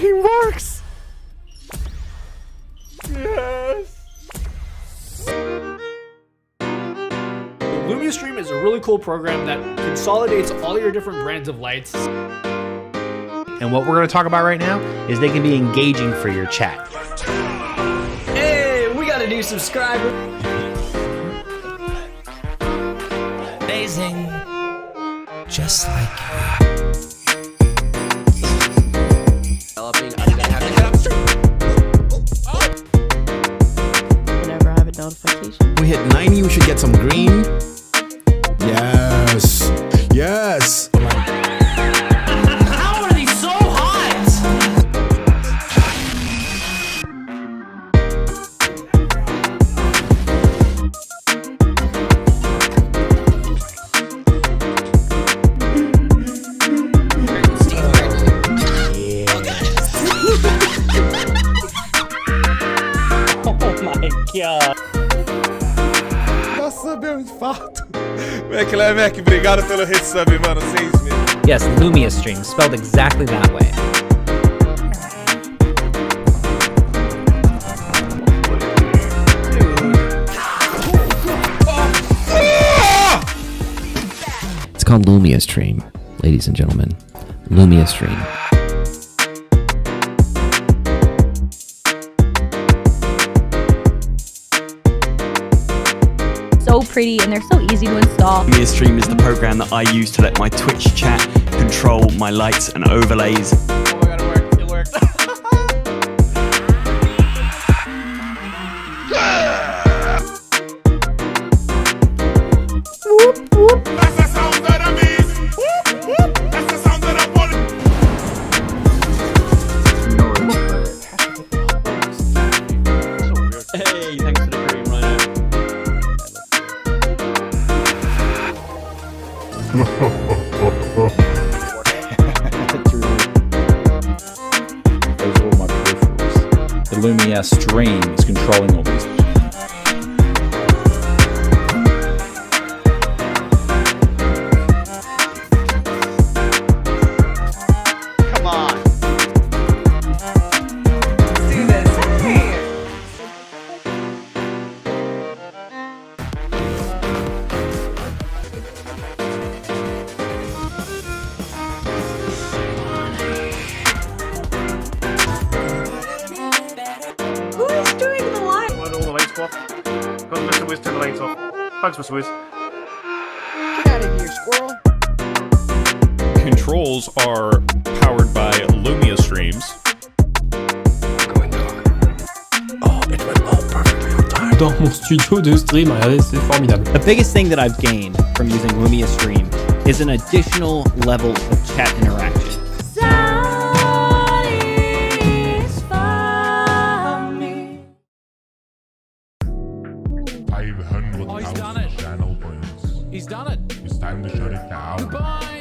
He works! Yes! Lumia Stream is a really cool program that consolidates all your different brands of lights. And what we're going to talk about right now is they can be engaging for your chat. Hey, we got a new subscriber. Amazing. Just like Whenever I have a notification. We hit 90, we should get some green. Yes. Yes. how are these so hot? Oh my god. Nossa, meu infarto. Mac, obrigado pelo resub, mano. 6 mil. Yes, Lumia Stream, spelled exactly that way. It's called Lumia Stream, ladies and gentlemen. Lumia Stream. So pretty and they're so easy to install. Lumia Stream is the program that I use to let my Twitch chat control my lights and overlays. Oh my god, it worked. That's the sound of the beast. That's the sound of the bullet. Hey, thanks for the green rhino. Those are all my peripherals. The Lumia Stream is controlling all these. Come on. Let's do this. Who is doing the live? All the lights go off. Go to Mr. Wiz, turn the lights off. Thanks, Mr. Wiz. Get out of here, squirrel. Controls are powered by Lumia Streams. Dans mon studio de stream, regardez, c'est formidable. The biggest thing that I've gained from using Lumia Stream is an additional level of chat interaction. I've 100,000 channel points. He's done it. It's time to shut it down. Goodbye.